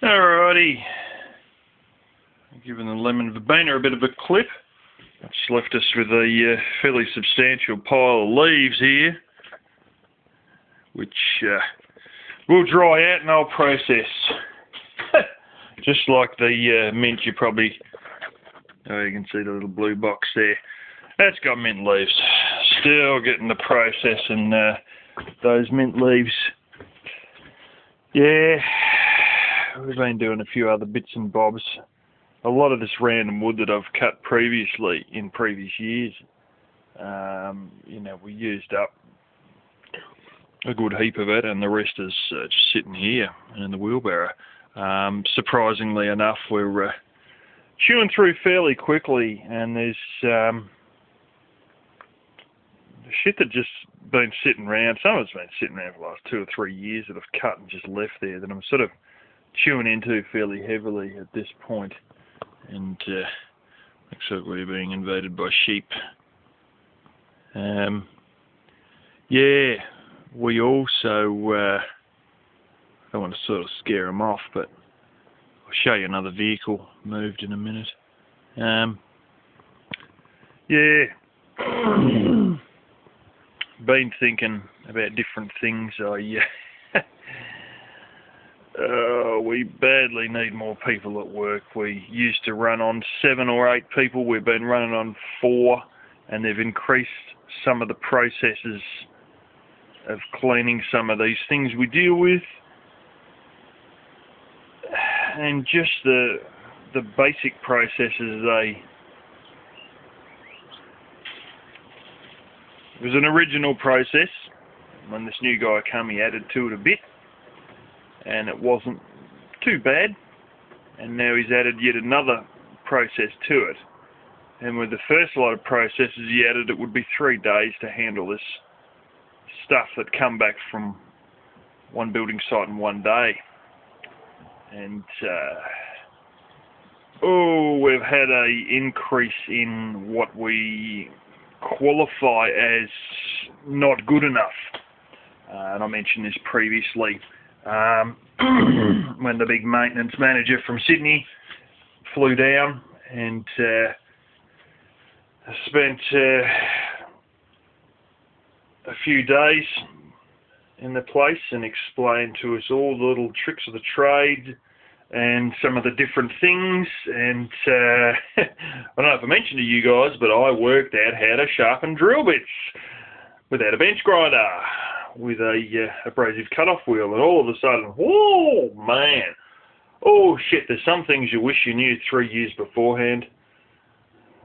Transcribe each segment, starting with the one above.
Alrighty, giving the lemon verbena a bit of a clip. That's left us with a fairly substantial pile of leaves here, which will dry out and I'll process. Just like the mint, you probably, you can see the little blue box there. That's got mint leaves. Still getting the process in those mint leaves. Yeah, we've been doing a few other bits and bobs. A lot of this random wood that I've cut previously in previous years, we used up a good heap of it, and the rest is just sitting here in the wheelbarrow. Surprisingly enough, we're chewing through fairly quickly, and there's shit that just been sitting around. Some of it's been sitting around for the last 2 or 3 years that I've cut and just left there that I'm sort of chewing into fairly heavily at this point. And looks like we're being invaded by sheep. Yeah, we also, I don't want to sort of scare them off, but I'll show you another vehicle moved in a minute. Yeah. Been thinking about different things. We badly need more people at work. We used to run on 7 or 8 people. We've been running on 4, and they've increased some of the processes of cleaning some of these things we deal with, and just the basic processes. It was an original process. When this new guy came, he added to it a bit, and it wasn't too bad. And now he's added yet another process to it. And with the first lot of processes he added, it would be 3 days to handle this stuff that come back from one building site in 1 day. And we've had a increase in what we qualify as not good enough. And I mentioned this previously. When the big maintenance manager from Sydney flew down and spent a few days in the place and explained to us all the little tricks of the trade and some of the different things. And I don't know if I mentioned to you guys, but I worked out how to sharpen drill bits without a bench grinder, with a abrasive cut-off wheel, and all of a sudden, whoa, man, oh shit, there's some things you wish you knew 3 years beforehand,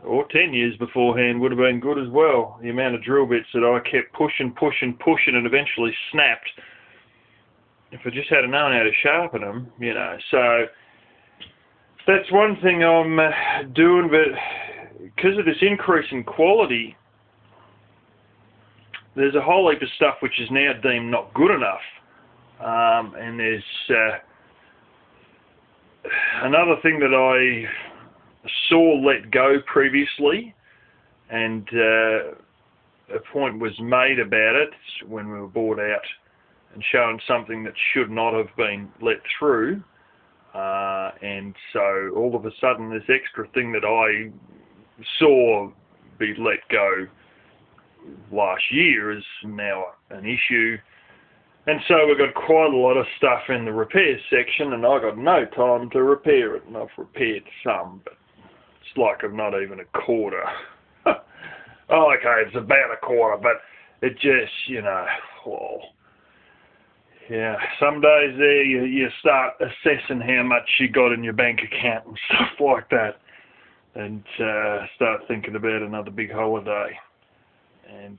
or 10 years beforehand would have been good as well. The amount of drill bits that I kept pushing, and eventually snapped. If I just had known how to sharpen them, So that's one thing I'm doing, but because of this increase in quality, there's a whole heap of stuff which is now deemed not good enough. And there's another thing that I saw let go previously, and a point was made about it when we were brought out and shown something that should not have been let through. And so all of a sudden this extra thing that I saw be let go last year is now an issue, and so we've got quite a lot of stuff in the repair section, and I got no time to repair it, and I've repaired some, but it's like I'm not even a quarter. Oh, okay, it's about a quarter, but it just, some days there you start assessing how much you got in your bank account and stuff like that, and start thinking about another big holiday. And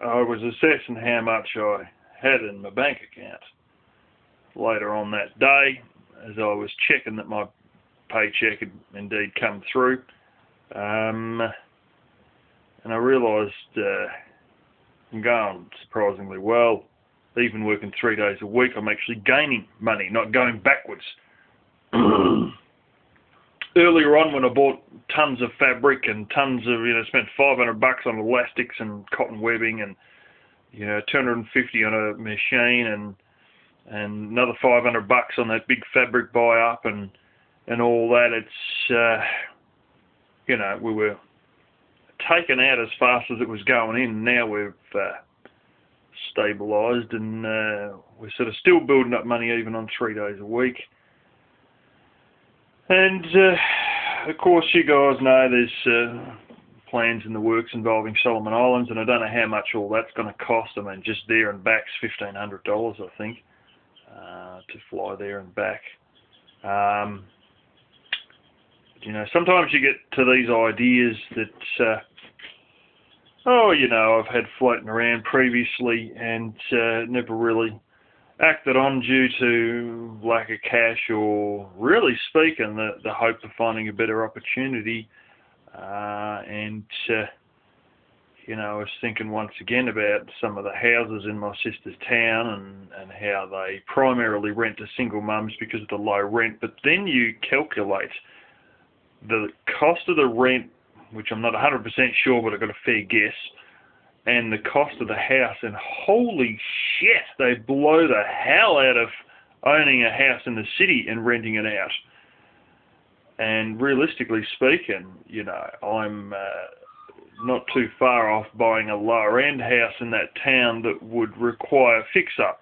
I was assessing how much I had in my bank account later on that day, as I was checking that my paycheck had indeed come through. And I realised I'm going surprisingly well. Even working 3 days a week, I'm actually gaining money, not going backwards. Earlier on, when I bought tons of fabric and tons of, spent $500 on elastics and cotton webbing, and $250 on a machine, and and another $500 on that big fabric buy up and all that. It's you know, we were taken out as fast as it was going in. Now we've stabilised, and we're sort of still building up money even on 3 days a week. And of course, you guys know there's plans in the works involving Solomon Islands, and I don't know how much all that's going to cost. I mean, just there and back's $1,500, I think, to fly there and back. You know, sometimes you get to these ideas that, oh, you know, I've had floating around previously and never really acted on due to lack of cash, or really speaking, the hope of finding a better opportunity. You know, I was thinking once again about some of the houses in my sister's town and how they primarily rent to single mums because of the low rent. But then you calculate the cost of the rent, which I'm not 100% sure, but I've got a fair guess, and the cost of the house, and holy shit, they blow the hell out of owning a house in the city and renting it out. And realistically speaking, you know, I'm not too far off buying a lower end house in that town that would require fix-up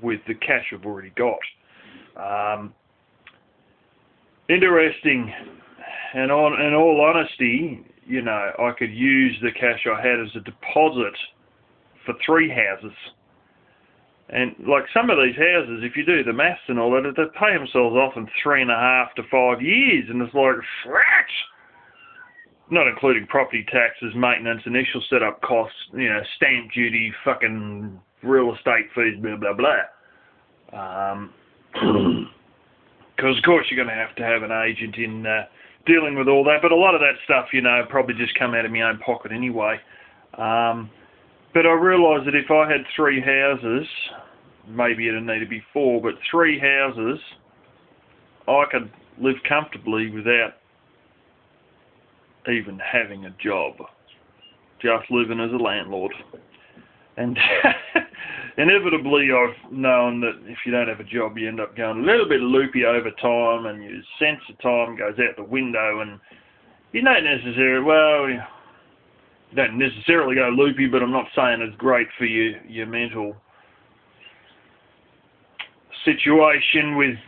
with the cash I've already got. Interesting, and in all honesty, you know, I could use the cash I had as a deposit for 3 houses. And like some of these houses, if you do the maths and all that, they pay themselves off in 3.5 to 5 years, and it's like, scratch! Not including property taxes, maintenance, initial setup costs, you know, stamp duty, fucking real estate fees, blah, blah, blah. Because, of course, you're going to have an agent in dealing with all that. But a lot of that stuff, you know, probably just come out of my own pocket anyway. But I realised that if I had 3 houses, maybe it'd need to be 4, but 3 houses, I could live comfortably without even having a job, just living as a landlord. And inevitably I've known that if you don't have a job, you end up going a little bit loopy over time, and your sense of time goes out the window, and you don't necessarily, well, you don't necessarily go loopy, but I'm not saying it's great for your mental situation with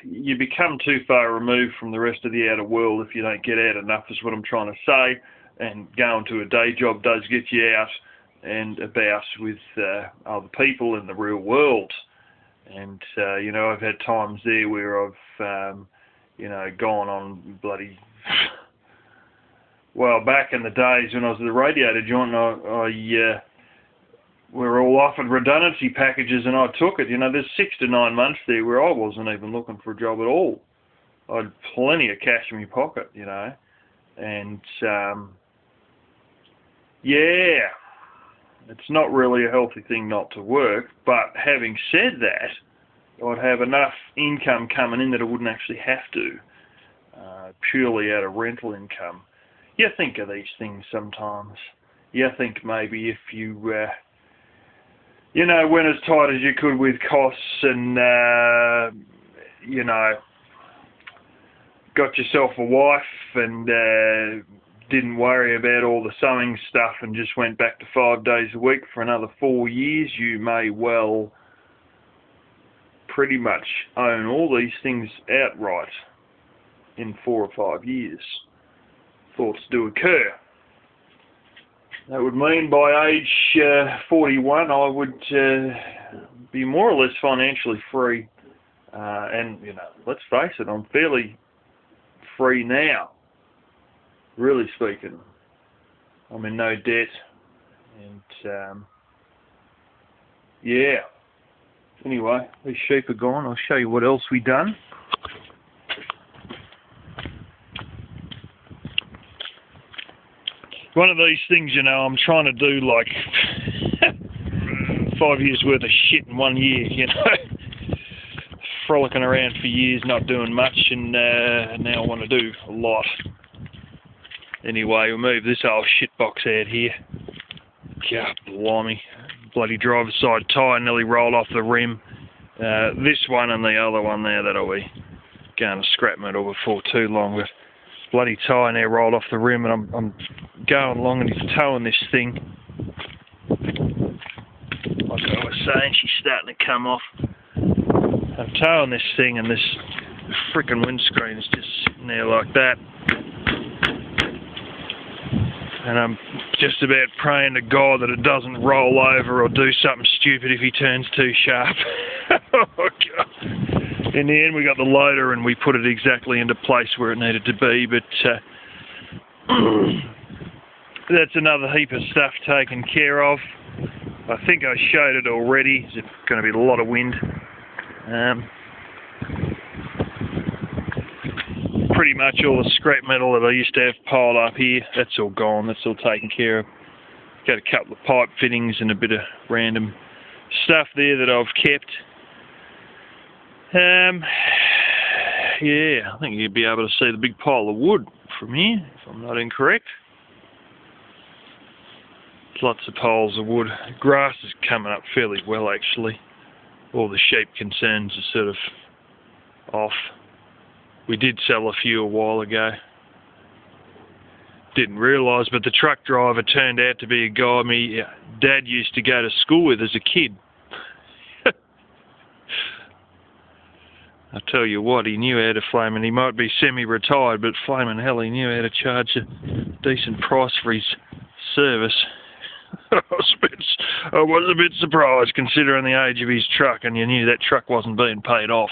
you become too far removed from the rest of the outer world if you don't get out enough, is what I'm trying to say. And going to a day job does get you out and about with other people in the real world. And, you know, I've had times there where I've, you know, gone on bloody... Well, back in the days when I was at the radiator joint, we were all offered redundancy packages, and I took it. You know, there's 6 to 9 months there where I wasn't even looking for a job at all. I had plenty of cash in my pocket, you know. And, yeah, it's not really a healthy thing not to work. But having said that, I'd have enough income coming in that I wouldn't actually have to, purely out of rental income. You think of these things sometimes. You think maybe if you, you know, went as tight as you could with costs and, you know, got yourself a wife and didn't worry about all the sewing stuff and just went back to 5 days a week for another 4 years, you may well pretty much own all these things outright in 4 or 5 years. Thoughts do occur. That would mean by age 41 I would be more or less financially free. And, you know, let's face it, I'm fairly free now, really speaking. I'm in no debt. And, yeah. Anyway, these sheep are gone. I'll show you what else we done. One of these things, you know, I'm trying to do like 5 years worth of shit in 1 year, you know. Frolicking around for years, not doing much, and now I want to do a lot. Anyway, we'll move this old shitbox out here. God blimey. bloody driver's side tyre nearly rolled off the rim. This one and the other one there that'll be going to scrap metal before too long. But bloody tyre now rolled off the rim, and I'm going along and he's towing this thing. Like I was saying, she's starting to come off. I'm towing this thing, and this frickin' windscreen is just sitting there like that. And I'm just about praying to God that it doesn't roll over or do something stupid if he turns too sharp. Oh, God. In the end, we got the loader and we put it exactly into place where it needed to be, but that's another heap of stuff taken care of. I think I showed it already. There's going to be a lot of wind. Pretty much all the scrap metal that I used to have piled up here, that's all gone, that's all taken care of. Got a couple of pipe fittings and a bit of random stuff there that I've kept. Yeah, I think you'd be able to see the big pile of wood from here, if I'm not incorrect. Lots of piles of wood. Grass is coming up fairly well, actually. All the sheep concerns are sort of off. We did sell a few a while ago. Didn't realise, but the truck driver turned out to be a guy my dad used to go to school with as a kid. I tell you what, he knew how to flame, and he might be semi-retired, but flaming hell, he knew how to charge a decent price for his service. I was a bit surprised considering the age of his truck, and you knew that truck wasn't being paid off.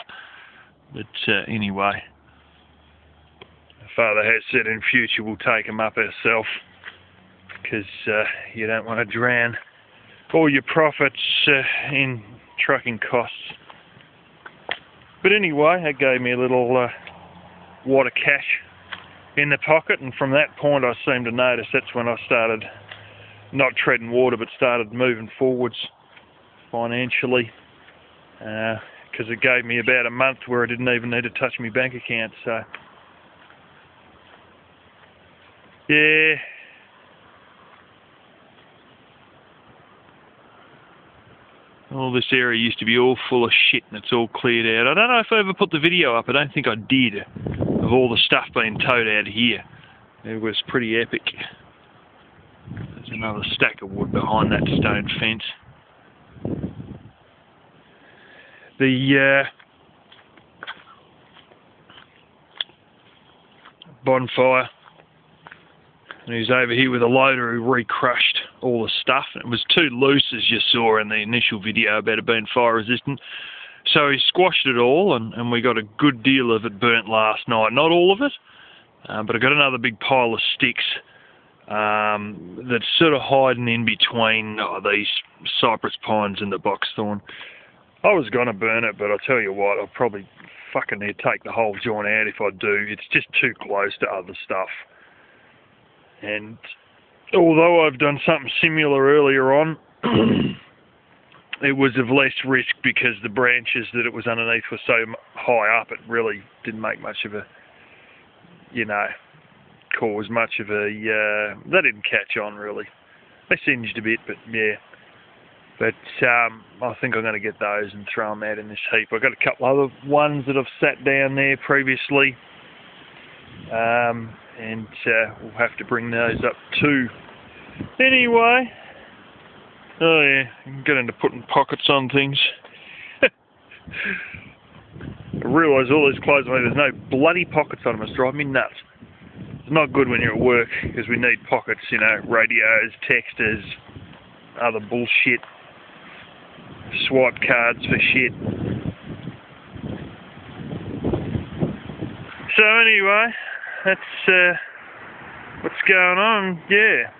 But anyway, Father has said in future we'll take him up ourselves, because you don't want to drown all your profits in trucking costs. But anyway, that gave me a little wad of cash in the pocket, and from that point I seemed to notice that's when I started not treading water but started moving forwards financially, because it gave me about a month where I didn't even need to touch my bank account. So yeah, all this area used to be all full of shit, and it's all cleared out. I don't know if I ever put the video up. I don't think I did, of all the stuff being towed out of here. It was pretty epic. There's another stack of wood behind that stone fence. The bonfire. And he's over here with a loader who re-crushed all the stuff. And it was too loose, as you saw in the initial video about it being fire resistant. So he squashed it all, and we got a good deal of it burnt last night. Not all of it, but I got another big pile of sticks that's sort of hiding in between these cypress pines and the boxthorn. I was going to burn it, but I'll tell you what, I'll probably fucking take the whole joint out if I do. It's just too close to other stuff. And although I've done something similar earlier on, it was of less risk because the branches that it was underneath were so high up, it really didn't make much of a, cause much of a, they didn't catch on really. They singed a bit, but yeah. But I think I'm going to get those and throw them out in this heap. I've got a couple other ones that I've sat down there previously. And we'll have to bring those up too. Anyway, oh yeah, I can get into putting pockets on things. I realise all these clothes, there's no bloody pockets on them. It's driving me nuts. It's not good when you're at work, because we need pockets, radios, texters, other bullshit, swipe cards for shit. So anyway, that's what's going on. Yeah.